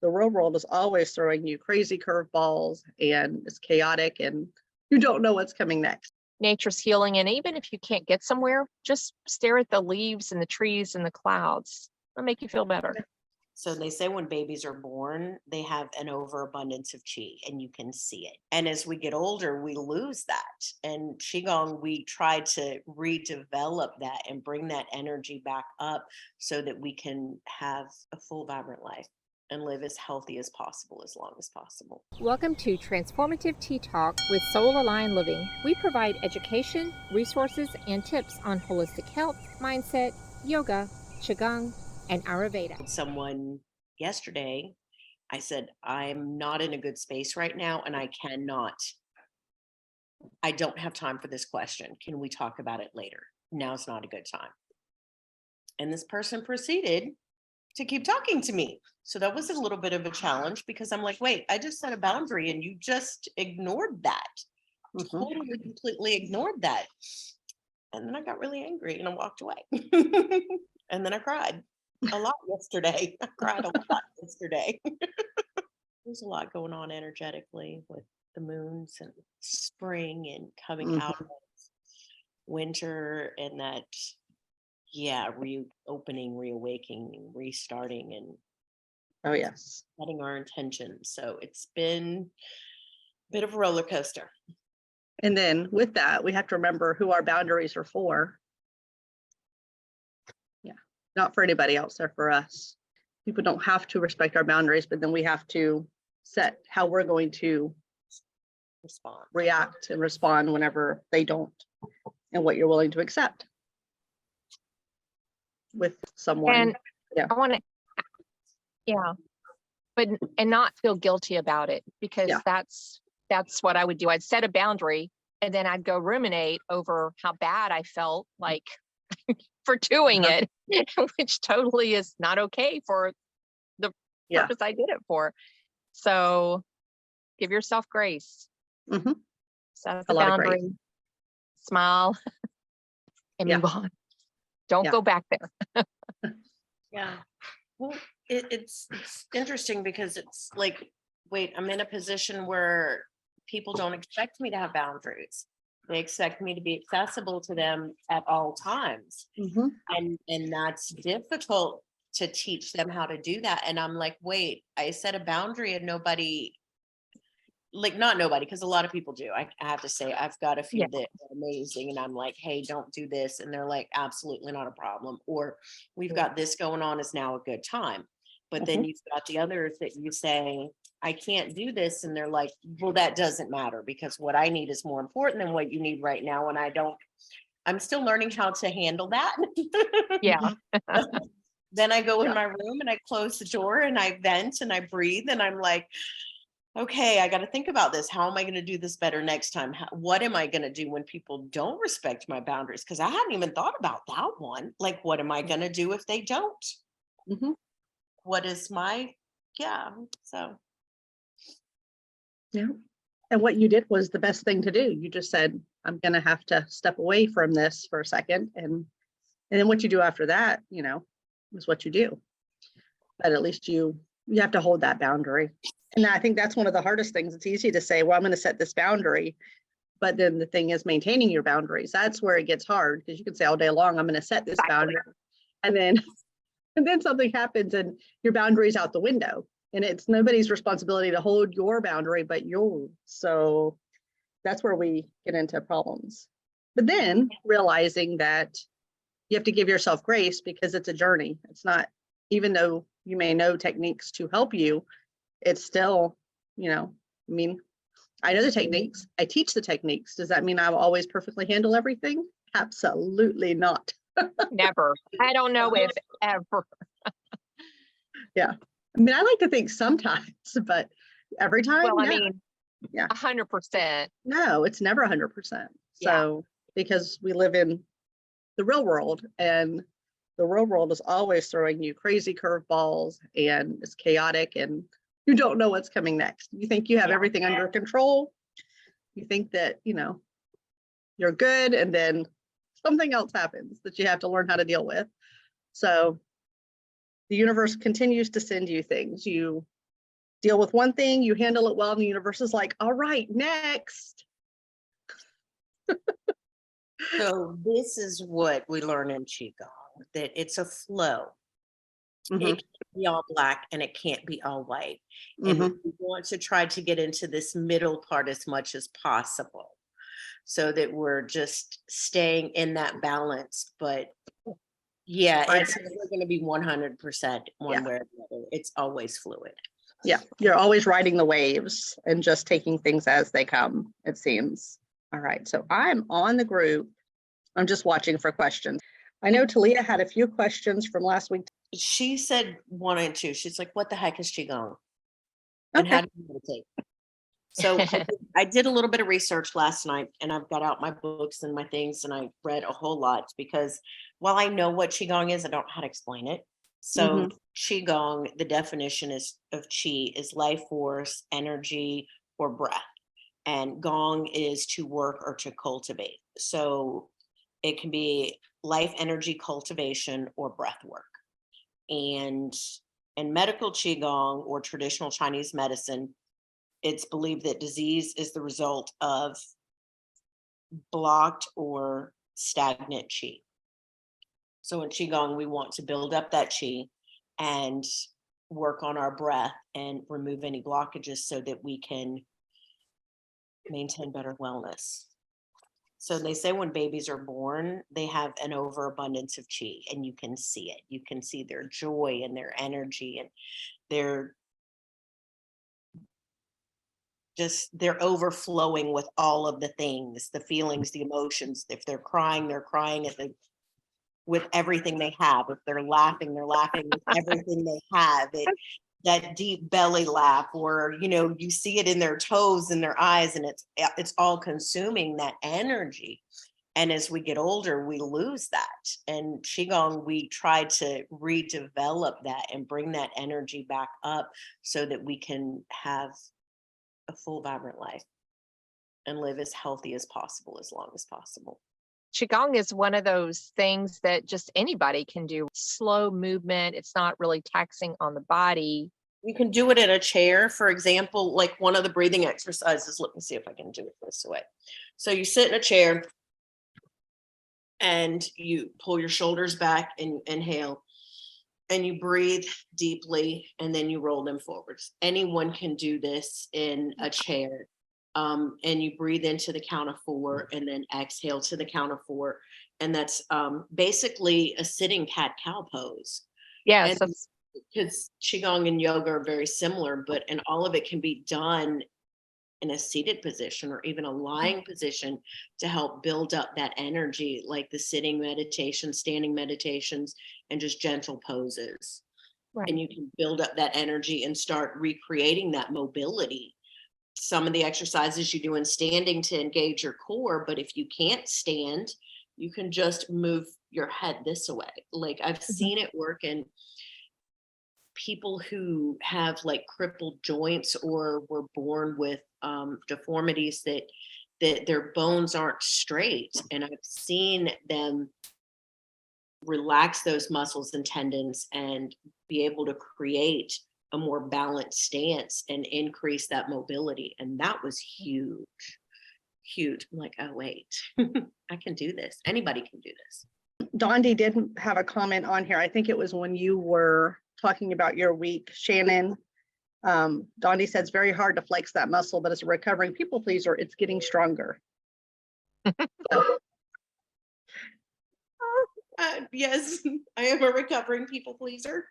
the real world is always throwing you crazy curveballs and it's chaotic and you don't know what's coming next. Nature's healing. And even if you can't get somewhere, just stare at the leaves and the trees and the clouds. It'll make you feel better. So they say when babies are born, they have an overabundance of chi and you can see it. And as we get older, we lose that. And Qigong, we try to redevelop that and bring that energy back up so that we can have a full, vibrant life and live as healthy as possible, as long as possible. Welcome to Transformative Tea Talk with Soul Aligned Living. We provide education, resources, and tips on holistic health, mindset, yoga, Qigong, and Ayurveda. Someone yesterday, I said, I'm not in a good space right now, and I don't have time for this question. Can we talk about it later? Now's not a good time. And this person proceeded to keep talking to me. So that was a little bit of a challenge because I'm like, wait, I just set a boundary and you just ignored that. Totally, completely ignored that. And then I got really angry and I walked away. And then I cried a lot yesterday. I cried a lot yesterday. There's a lot going on energetically with the moons and spring and coming out of winter and that, reopening, reawakening, restarting, and setting our intentions. So it's been a bit of a roller coaster. And then with that, we have to remember who our boundaries are for. Not for anybody else, they're for us. People don't have to respect our boundaries, but then we have to set how we're going to react and respond whenever they don't, and what you're willing to accept with someone. And I want to, and not feel guilty about it, because that's what I would do. I'd set a boundary and then I'd go ruminate over how bad I felt like for doing it, which totally is not okay for the purpose I did it for. So give yourself grace. Set the boundary, smile, and move on. Don't go back there. Well, it's interesting because it's like, wait, I'm in a position where people don't expect me to have boundaries. They expect me to be accessible to them at all times. And that's difficult to teach them how to do that. And I'm like, wait, I set a boundary and nobody, not nobody, because a lot of people do. I have to say, I've got a few that are amazing. And I'm like, hey, don't do this. And they're like, absolutely not a problem. Or we've got this going on, is now a good time. But then you've got the others that you say, I can't do this. And they're like, well, that doesn't matter because what I need is more important than what you need right now. And I'm still learning how to handle that. Then I go in my room and I close the door and I vent and I breathe and I'm like, okay, I got to think about this. How am I going to do this better next time? What am I going to do when people don't respect my boundaries? Because I hadn't even thought about that one. Like, what am I going to do if they don't? What is my, And what you did was the best thing to do. You just said, I'm going to have to step away from this for a second. And then what you do after that, is what you do. But at least you have to hold that boundary. And I think that's one of the hardest things. It's easy to say, well, I'm going to set this boundary. But then the thing is maintaining your boundaries. That's where it gets hard, because you can say all day long, I'm going to set this boundary. And then something happens and your boundary's out the window. And it's nobody's responsibility to hold your boundary but yours. So that's where we get into problems. But then realizing that you have to give yourself grace, because it's a journey. It's not, even though you may know techniques to help you, it's still, I know the techniques. I teach the techniques. Does that mean I will always perfectly handle everything? Absolutely not. Never. I don't know if ever. I like to think sometimes, but every time. Well, 100%. No, it's never 100%. So because we live in the real world, and the real world is always throwing you crazy curveballs, and it's chaotic, and you don't know what's coming next. You think you have everything under control. You think that, you're good, and then something else happens that you have to learn how to deal with. So the universe continues to send you things. You deal with one thing, you handle it well, and the universe is like, all right, next. So this is what we learn in Qigong, that it's a flow. Mhm, It can't be all black and it can't be all white. mhm. And we want to try to get into this middle part as much as possible so that we're just staying in that balance. But yeah, Right. it's never going to be 100% one Yeah. way or the other. It's always fluid. Yeah, you're always riding the waves and just taking things as they come, it seems. All right, so I'm on the group. I'm just watching for questions. I know Talia had a few questions from last week. She said 1 and 2. She's like, what the heck is Qigong? And Okay. how do you meditate? So I did a little bit of research last night, and I've got out my books and my things, and I read a whole lot, because while I know what Qigong is, I don't know how to explain it. So Qigong, the definition of Qi is life force, energy, or breath. And Gong is to work or to cultivate. So it can be life energy cultivation or breath work. And in medical Qigong or traditional Chinese medicine, it's believed that disease is the result of blocked or stagnant Qi. So in Qigong, we want to build up that Qi and work on our breath and remove any blockages so that we can maintain better wellness. So they say when babies are born, they have an overabundance of Qi, and you can see it. You can see their joy and their energy, and they're overflowing with all of the things, the feelings, the emotions. If they're crying with everything they have. If they're laughing with everything they have. That deep belly laugh, or you see it in their toes and their eyes, and it's all consuming that energy. And as we get older, we lose that. And Qigong, we try to redevelop that and bring that energy back up so that we can have a full, vibrant life and live as healthy as possible, as long as possible. Qigong is one of those things that just anybody can do. Slow movement. It's not really taxing on the body. You can do it in a chair. For example, like one of the breathing exercises. Let me see if I can do it this way. So you sit in a chair and you pull your shoulders back and inhale, and you breathe deeply, and then you roll them forwards. Anyone can do this in a chair. And you breathe into the count of 4 and then exhale to the count of 4. And that's basically a sitting cat-cow pose. Yes. Because Qigong and yoga are very similar, and all of it can be done in a seated position or even a lying position to help build up that energy, like the sitting meditation, standing meditations, and just gentle poses. Right. And you can build up that energy and start recreating that mobility. Some of the exercises you do in standing to engage your core, but if you can't stand, you can just move your head this way. Like I've seen it work in people who have like crippled joints or were born with deformities that their bones aren't straight. And I've seen them relax those muscles and tendons and be able to create a more balanced stance and increase that mobility. And that was huge. I'm like, oh, wait, I can do this. Anybody can do this. Dondi didn't have a comment on here. I think it was when you were talking about your week, Shannon. Dondi said it's very hard to flex that muscle, but as a recovering people pleaser, it's getting stronger. Yes, I am a recovering people pleaser.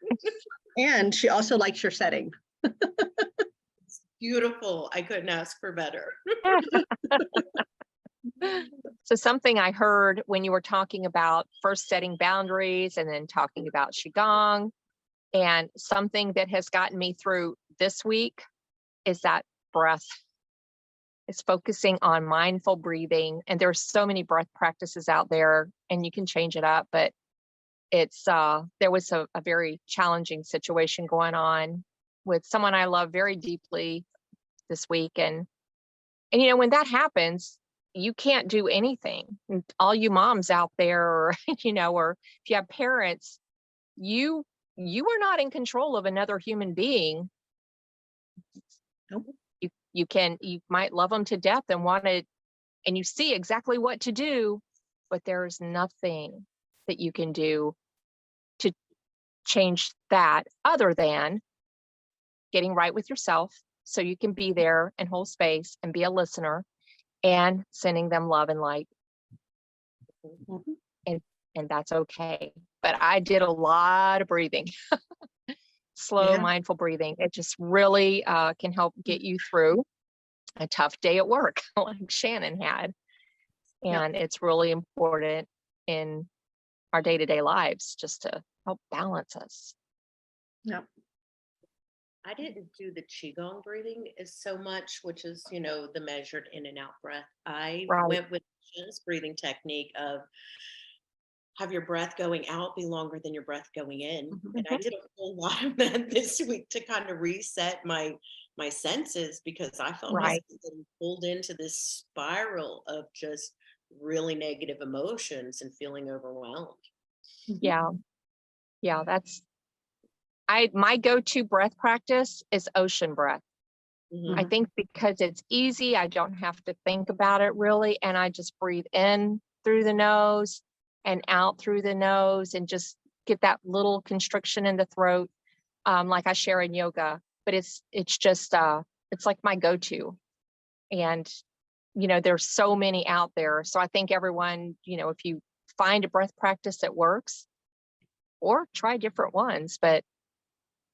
And she also likes your setting. It's beautiful. I couldn't ask for better. So something I heard when you were talking about first setting boundaries and then talking about Qigong, and something that has gotten me through this week is that breath. It's focusing on mindful breathing. And there's so many breath practices out there, and you can change it up, but it's there was a very challenging situation going on with someone I love very deeply this week. And when that happens, you can't do anything. And all you moms out there, or or if you have parents, you are not in control of another human being Nope. You might love them to death and want to, and you see exactly what to do, but there's nothing that you can do to change that other than getting right with yourself so you can be there and hold space and be a listener and sending them love and light. Mhm. And that's okay. But I did a lot of breathing, slow, Yeah. mindful breathing. It just really can help get you through a tough day at work like Shannon had. Yep. And it's really important in our day-to-day lives just to help balance us. Yep. I didn't do the Qigong breathing is so much, which is, the measured in and out breath. I Right. went with Shan's breathing technique of have your breath going out be longer than your breath going in. Mhm. And I did a whole lot of that this week to kind of reset my senses, because I felt myself Right. getting pulled into this spiral of just really negative emotions and feeling overwhelmed. Yeah. Yeah. My go-to breath practice is ocean breath. Mhm. I think because it's easy, I don't have to think about it really. And I just breathe in through the nose and out through the nose and just get that little constriction in the throat, like I share in yoga. But it's just it's like my go-to. And there's so many out there. So I think everyone, if you find a breath practice that works, or try different ones, but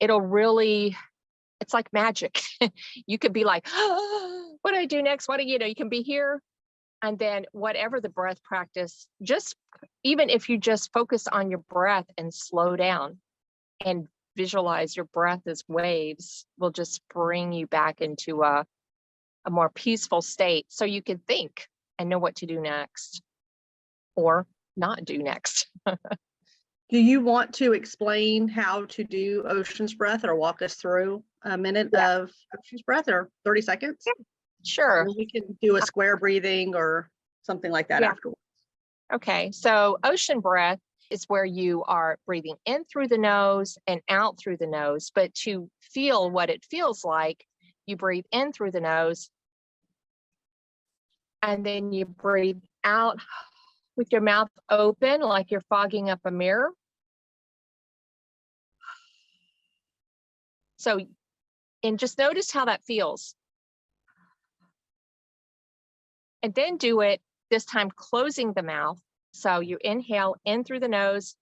it'll really, it's like magic. You could be like, oh, what do I do next? What do you can be here. And then whatever the breath practice, just even if you just focus on your breath and slow down and visualize your breath as waves, will just bring you back into a more peaceful state so you can think and know what to do next or not do next. Do you want to explain how to do ocean's breath or walk us through a minute Yeah. of ocean's breath or 30 seconds? Sure. And we can do a square breathing or something like that Yeah. afterwards. Okay, so ocean breath is where you are breathing in through the nose and out through the nose. But to feel what it feels like, you breathe in through the nose and then you breathe out with your mouth open, like you're fogging up a mirror. So, and just notice how that feels. And then do it this time closing the mouth. So you inhale in through the nose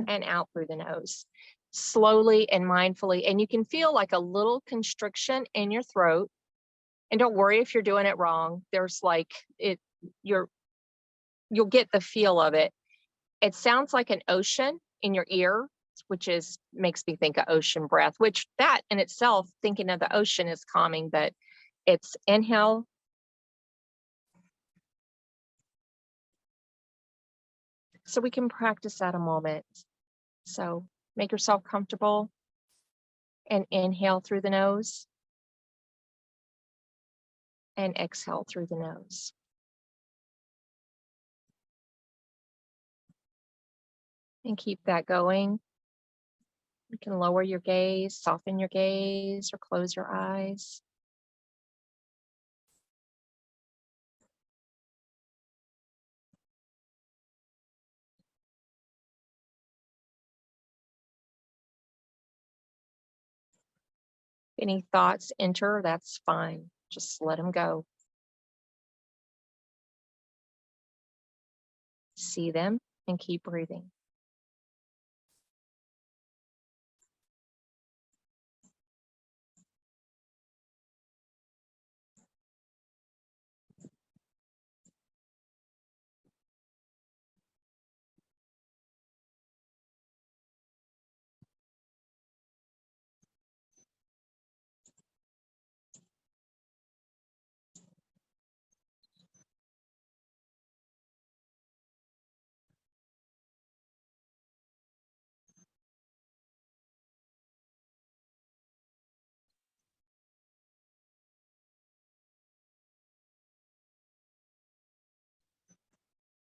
and out through the nose, slowly and mindfully. And you can feel like a little constriction in your throat. And don't worry if you're doing it wrong. There's like you'll get the feel of it. It sounds like an ocean in your ear, which makes me think of ocean breath, which that in itself, thinking of the ocean is calming, but it's inhale. So we can practice that a moment. So make yourself comfortable and inhale through the nose and exhale through the nose. And keep that going. You can lower your gaze, soften your gaze, or close your eyes. Any thoughts enter, that's fine. Just let them go. See them and keep breathing.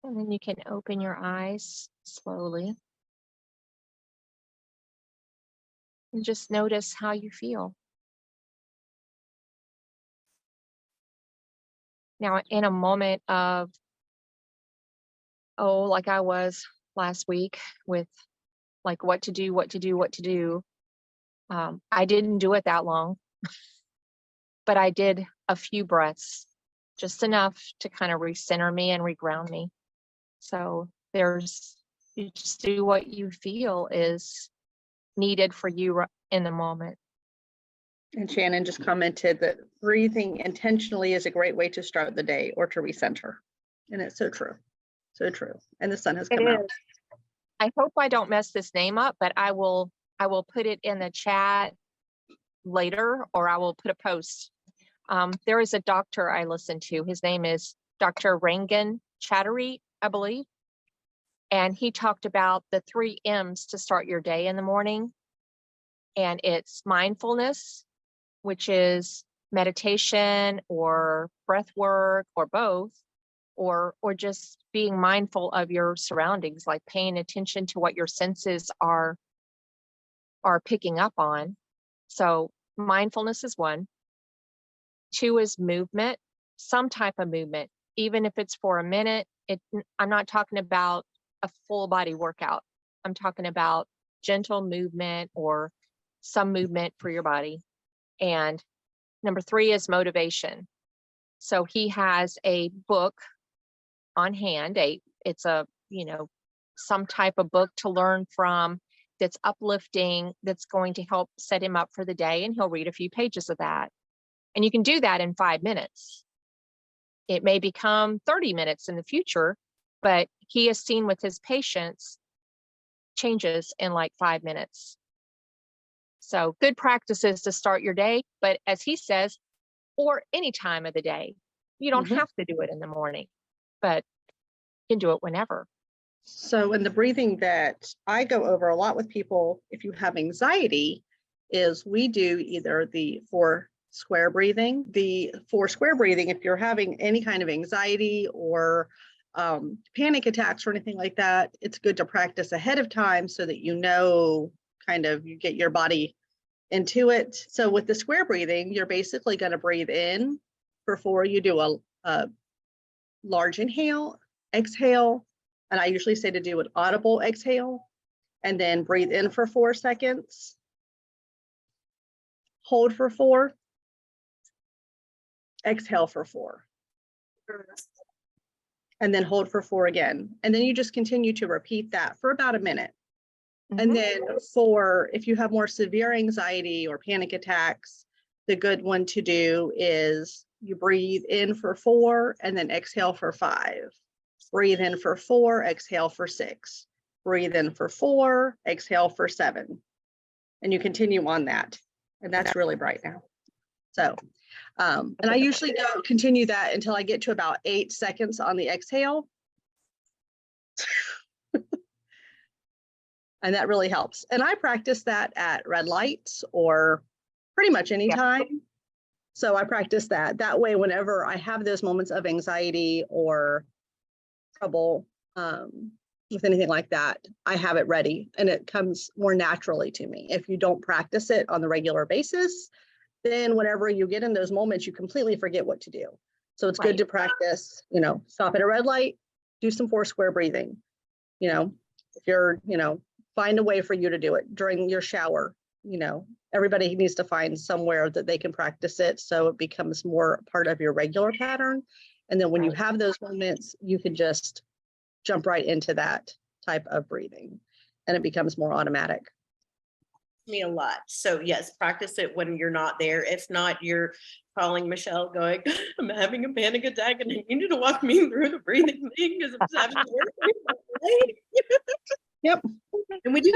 And then you can open your eyes slowly. And just notice how you feel. Now, in a moment of, oh, like I was last week with like what to do, what to do, what to do. I didn't do it that long, but I did a few breaths, just enough to kind of recenter me and reground me. So you just do what you feel is needed for you in the moment. And Shannon just commented that breathing intentionally is a great way to start the day or to recenter. And it's so true. So true. And the sun has It come out. is. I hope I don't mess this name up, but I will put it in the chat later, or I will put a post. There is a doctor I listen to. His name is Dr. Rangan, Chatterjee, I believe. And he talked about the 3 M's to start your day in the morning. And it's mindfulness, which is meditation or breath work or both, or just being mindful of your surroundings, like paying attention to what your senses are picking up on. So mindfulness is 1. 2 is movement, some type of movement, even if it's for a minute. I'm not talking about a full body workout. I'm talking about gentle movement or some movement for your body. And number 3 is motivation. So he has a book on hand. It's a, some type of book to learn from that's uplifting, that's going to help set him up for the day. And he'll read a few pages of that. And you can do that in 5 minutes. It may become 30 minutes in the future, but he has seen with his patients changes in like 5 minutes. So good practices to start your day, but as he says, or any time of the day. You don't have to do it in the morning, but you can do it whenever. So in the breathing that I go over a lot with people, if you have anxiety, is we do either the 4 square breathing. The 4 square breathing, if you're having any kind of anxiety or panic attacks or anything like that, it's good to practice ahead of time so that you get your body into it. So with the square breathing, you're basically going to breathe in for 4. You do a large inhale, exhale, and I usually say to do an audible exhale, and then breathe in for 4 seconds, hold for 4, exhale for 4, and then hold for 4 again. And then you just continue to repeat that for about a minute. And then if you have more severe anxiety or panic attacks, the good one to do is you breathe in for 4 and then exhale for 5. Breathe in for 4, exhale for 6. Breathe in for 4, exhale for 7. And you continue on that. And that's really bright now. So, and I usually continue that until I get to about 8 seconds on the exhale. And that really helps. And I practice that at red lights or pretty much any time. So I practice that. That way, whenever I have those moments of anxiety or trouble with anything like that, I have it ready and it comes more naturally to me. If you don't practice it on the regular basis, then whenever you get in those moments, you completely forget what to do. So it's good to practice, stop at a red light, do some 4 square breathing, if you're, find a way for you to do it during your shower. Everybody needs to find somewhere that they can practice it so it becomes more part of your regular pattern. And then when you have those moments, you can just jump right into that type of breathing and it becomes more automatic. Me a lot. So yes, practice it when you're not there. If not, you're calling Michelle going, I'm having a panic attack and I need you to walk me through the breathing thing because I'm having to work. Yep. And we do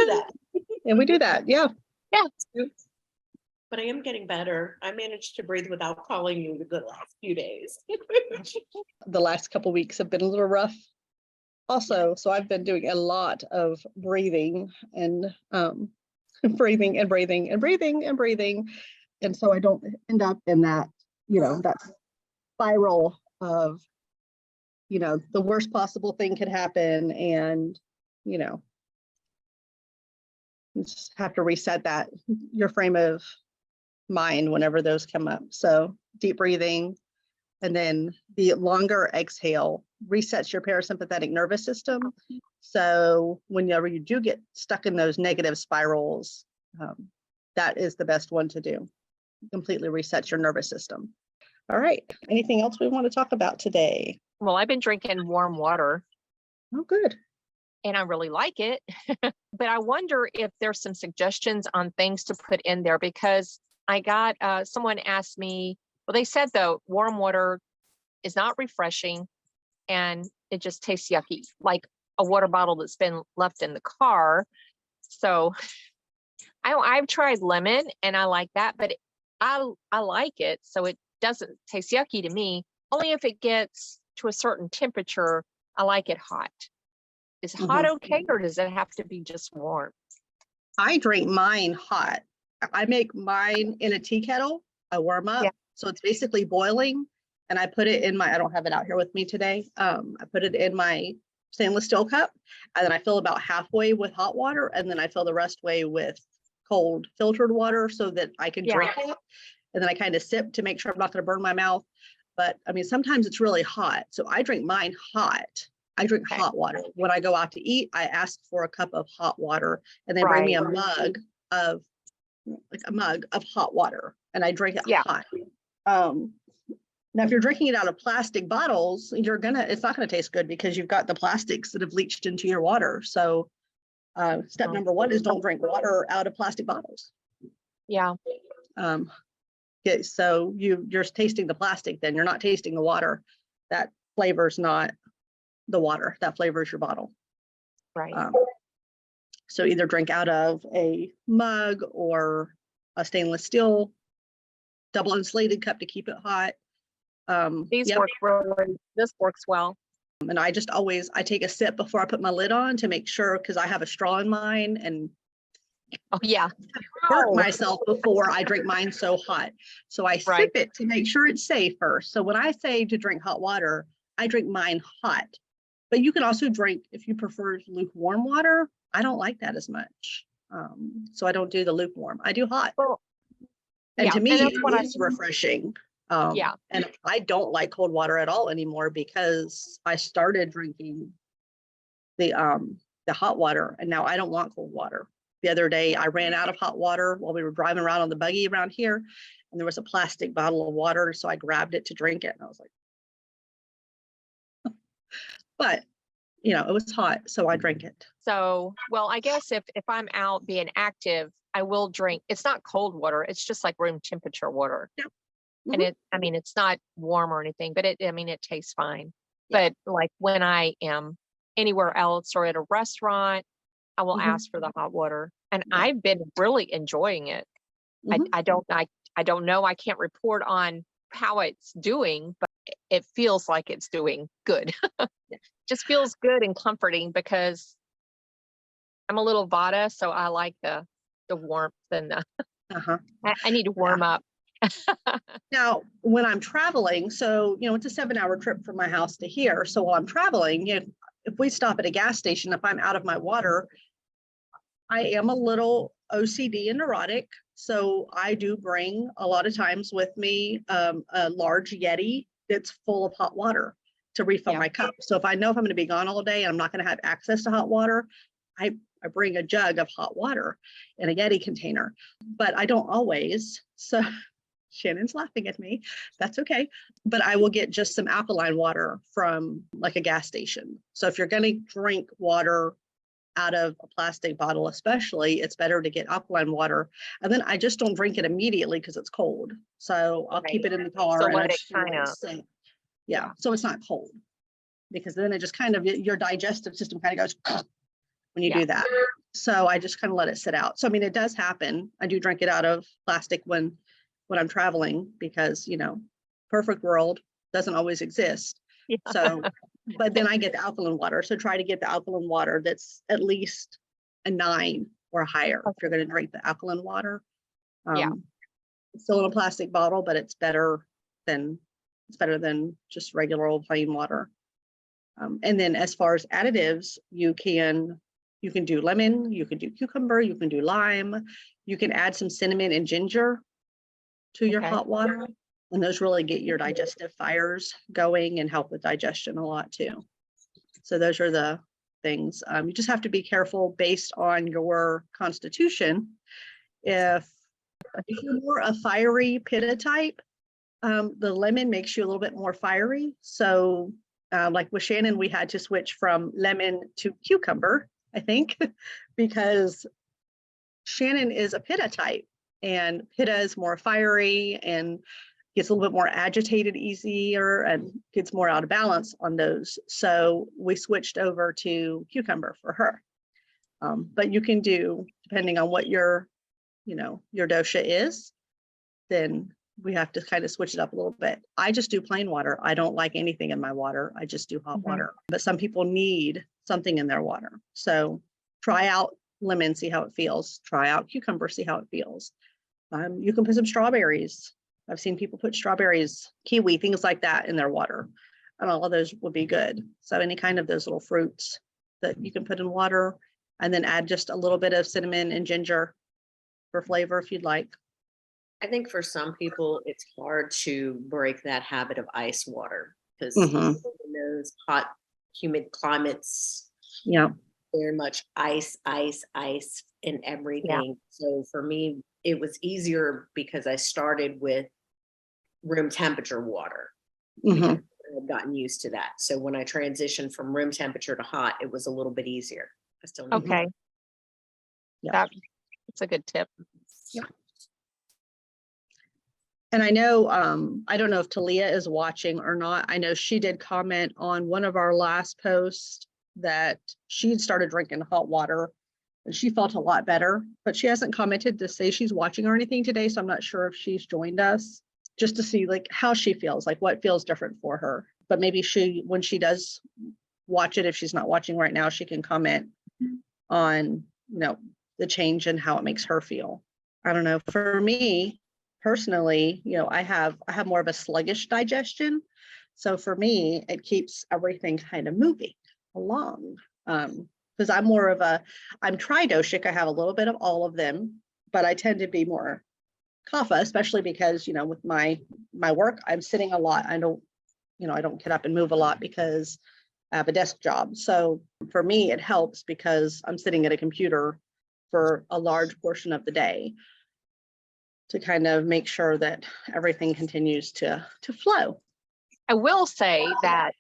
that. Yeah. Yeah. But I am getting better. I managed to breathe without calling you the last few days. The last couple of weeks have been a little rough also. So I've been doing a lot of breathing and breathing and breathing and breathing and breathing. And so I don't end up in that, that spiral of, the worst possible thing could happen. And, You just have to reset that, your frame of mind whenever those come up. So deep breathing, and then the longer exhale resets your parasympathetic nervous system. So whenever you do get stuck in those negative spirals, that is the best one to do. Completely resets your nervous system. All right. Anything else we want to talk about today? Well, I've been drinking warm water Oh, good. and I really like it. But I wonder if there's some suggestions on things to put in there, because I got someone asked me, well, they said though, warm water is not refreshing and it just tastes yucky, like a water bottle that's been left in the car. So I've tried lemon and I like that, but I like it. So it doesn't taste yucky to me. Only if it gets to a certain temperature, I like it hot. Is hot okay, or does it have to be just warm? I drink mine hot. I make mine in a tea kettle. I warm up. Yeah. So it's basically boiling, and I put it in my, I don't have it out here with me today. I put it in my stainless steel cup, and then I fill about halfway with hot water, and then I fill the rest way with cold filtered water so that I can drink it. And then I kind of sip to make sure I'm not going to burn my mouth. But I mean, sometimes it's really hot. So I drink mine hot. I drink hot water. When I go out to eat, I ask for a cup of hot water, and they bring me a mug of hot water, and I drink it hot. Now, if you're drinking it out of plastic bottles, it's not gonna taste good because you've got the plastics that have leached into your water. So step number one is don't drink water out of plastic bottles. Yeah. Okay, so you're tasting the plastic, then you're not tasting the water. That flavor's not the water, that flavors your bottle. Right. So either drink out of a mug or a stainless steel double insulated cup to keep it hot. These work really, this works well. And I take a sip before I put my lid on to make sure, because I have a straw in mine and hurt myself before I drink mine so hot. So I sip it to make sure it's safe first. So when I say to drink hot water, I drink mine hot. But you can also drink, if you prefer lukewarm water, I don't like that as much. So I don't do the lukewarm. I do hot. Well, and to me, it's refreshing. And I don't like cold water at all anymore, because I started drinking the hot water, and now I don't want cold water. The other day, I ran out of hot water while we were driving around on the buggy around here, and there was a plastic bottle of water, so I grabbed it to drink it, and I was like, but it was hot, so I drank it. So, well, I guess if I'm out being active, I will drink. It's not cold water. It's just like room temperature water. Yeah. And it's not warm or anything, but it tastes fine. But like when I am anywhere else or at a restaurant, I will ask for the hot water, and I've been really enjoying it. I don't know. I can't report on how it's doing, but it feels like it's doing good. Just feels good and comforting, because I'm a little Vata, so I like the warmth and I need to warm up. Now, when I'm traveling, so it's a 7-hour trip from my house to here. So while I'm traveling, if we stop at a gas station, if I'm out of my water, I am a little OCD and neurotic. So I do bring a lot of times with me a large Yeti that's full of hot water to refill my cup. So if I know if I'm going to be gone all day and I'm not going to have access to hot water, I bring a jug of hot water in a Yeti container. But I don't always. So Shannon's laughing at me. That's okay. But I will get just some alkaline water from like a gas station. So if you're going to drink water out of a plastic bottle, especially, it's better to get alkaline water. And then I just don't drink it immediately because it's cold. So I'll keep it in the car. So and let I it kind of. So it's not cold, because then it just kind of, your digestive system kind of goes when you do that. So I just kind of let it sit out. So, I mean, it does happen. I do drink it out of plastic when I'm traveling, because, perfect world doesn't always exist. So, but then I get the alkaline water. So try to get the alkaline water that's at least a 9 or higher if you're going to drink the alkaline water. It's still in a plastic bottle, but it's better than just regular old plain water. And then as far as additives, you can You can do lemon, you can do cucumber, you can do lime, you can add some cinnamon and ginger to your Okay. hot water. And those really get your digestive fires going and help with digestion a lot too. So those are the things. You just have to be careful based on your constitution. If you're more a fiery pitta type, the lemon makes you a little bit more fiery. So like with Shannon, we had to switch from lemon to cucumber, I think, because Shannon is a pitta type, and pitta is more fiery and gets a little bit more agitated easier and gets more out of balance on those. So we switched over to cucumber for her. But you can do, depending on what your dosha is, then we have to kind of switch it up a little bit. I just do plain water. I don't like anything in my water. I just do hot water. But some people need something in their water. So try out lemon, see how it feels. Try out cucumber, see how it feels. You can put some strawberries. I've seen people put strawberries, kiwi, things like that in their water. And all of those would be good. So any kind of those little fruits that you can put in water, and then add just a little bit of cinnamon and ginger for flavor if you'd like. I think for some people, it's hard to break that habit of ice water because Mhm. in those hot, humid climates, Yeah. very much ice in everything. So for me, it was easier because I started with room temperature water. Mhm. I've gotten used to that. So when I transitioned from room temperature to hot, it was a little bit easier. I still need Okay. Yeah. That's a good tip. And I know, I don't know if Talia is watching or not. I know she did comment on one of our last posts that she'd started drinking hot water and she felt a lot better, but she hasn't commented to say she's watching or anything today. So I'm not sure if she's joined us just to see like how she feels, like what feels different for her. But maybe when she does watch it, if she's not watching right now, she can comment on, the change and how it makes her feel. I don't know. For me personally, I have more of a sluggish digestion. So for me, it keeps everything kind of moving along. Because I'm tridoshic. I have a little bit of all of them, but I tend to be more kapha, especially because, with my work, I'm sitting a lot. I don't get up and move a lot because I have a desk job. So for me, it helps because I'm sitting at a computer for a large portion of the day to kind of make sure that everything continues to flow. I will say that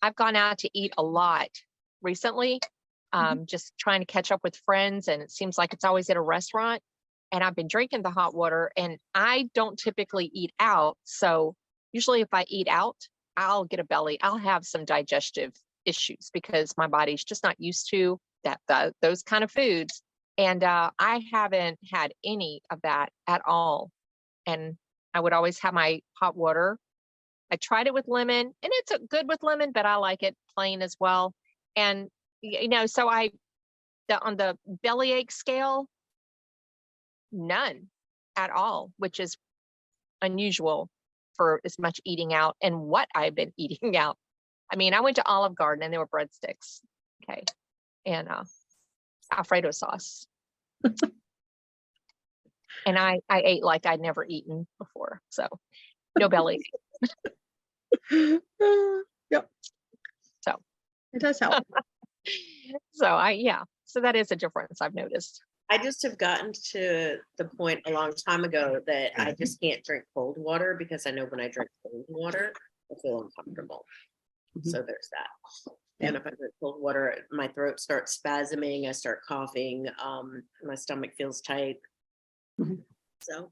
I've gone out to eat a lot recently, just trying to catch up with friends. And it seems like it's always at a restaurant. And I've been drinking the hot water, and I don't typically eat out. So usually if I eat out, I'll get a belly. I'll have some digestive issues because my body's just not used to those kind of foods. And I haven't had any of that at all. And I would always have my hot water. I tried it with lemon, and it's good with lemon, but I like it plain as well. And, so on the bellyache scale, none at all, which is unusual for as much eating out and what I've been eating out. I mean, I went to Olive Garden and there were breadsticks. Okay. And Alfredo sauce. And I ate like I'd never eaten before. So no belly. Yep. So it does help. So that is a difference I've noticed. I just have gotten to the point a long time ago that I just can't drink cold water because I know when I drink cold water, I feel uncomfortable. So there's that. And if I drink cold water, my throat starts spasming, I start coughing, my stomach feels tight. So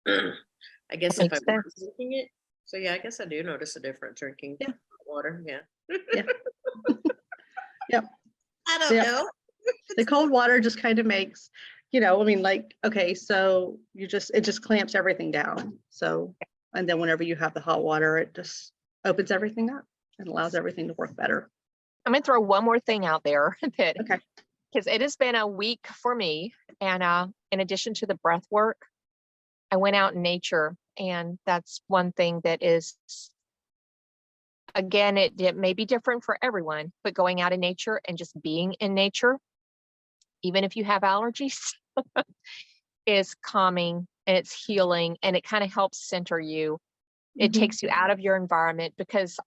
I guess if I'm drinking it, so yeah, I guess I do notice a difference drinking water. Yeah. Yep. I don't know. The cold water just kind of makes, okay, so it just clamps everything down. So, and then whenever you have the hot water, it just opens everything up and allows everything to work better. I'm going to throw one more thing out there that, Okay. because it has been a week for me. And in addition to the breath work, I went out in nature, and that's one thing that is, again, it may be different for everyone, but going out in nature and just being in nature even if you have allergies, is calming and it's healing, and it kind of helps center you. It takes you out of your environment, because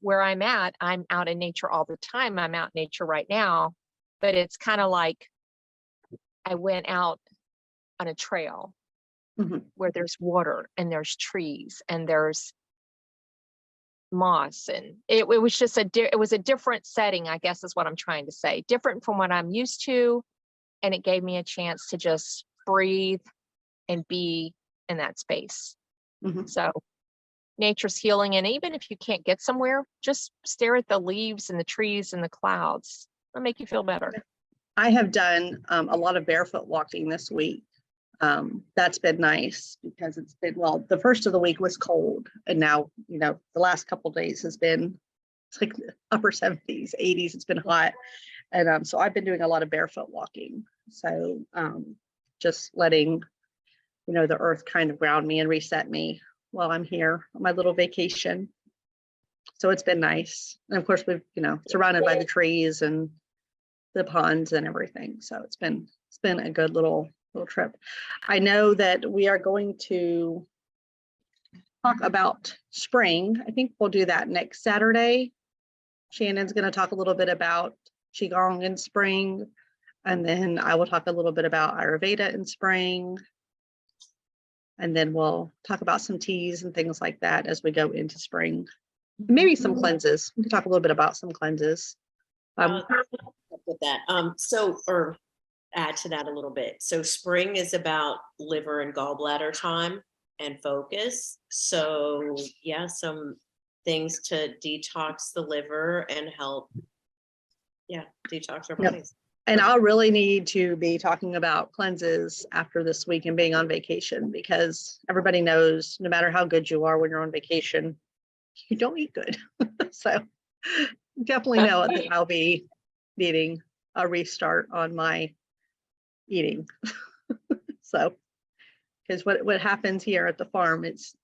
where I'm at, I'm out in nature all the time. I'm out in nature right now, but it's kind of like I went out on a trail where there's water and there's trees and there's moss, and it was just it was a different setting, I guess is what I'm trying to say, different from what I'm used to. And it gave me a chance to just breathe and be in that space. So nature's healing. And even if you can't get somewhere, just stare at the leaves and the trees and the clouds. It'll make you feel better. I have done a lot of barefoot walking this week. That's been nice, because it's been, well, the first of the week was cold, and now, the last couple of days has been, it's like upper 70s, 80s. It's been hot. And so I've been doing a lot of barefoot walking. So just letting, the earth kind of ground me and reset me while I'm here on my little vacation. So it's been nice. And of course, we've, surrounded by the trees and the ponds and everything. So it's been a good little trip. I know that we are going to talk about spring. I think we'll do that next Saturday. Shannon's going to talk a little bit about Qigong in spring, and then I will talk a little bit about Ayurveda in spring, and then we'll talk about some teas and things like that as we go into spring. Maybe some cleanses. We can talk a little bit about some cleanses. With that, or add to that a little bit. So spring is about liver and gallbladder time and focus. So yeah, some things to detox the liver and help, detox our bodies. And I'll really need to be talking about cleanses after this week and being on vacation, because everybody knows no matter how good you are when you're on vacation, you don't eat good. So definitely know that I'll be needing a restart on my eating. So, because what happens here at the farm, it's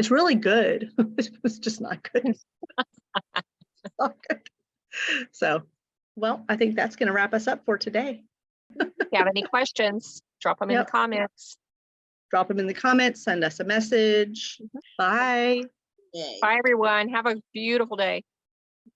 really good. It's just not good. It's not good. So, well, I think that's going to wrap us up for today. If you have any questions, drop them in the comments. Drop them in the comments, send us a message. Bye. Yay. Bye, everyone. Have a beautiful day.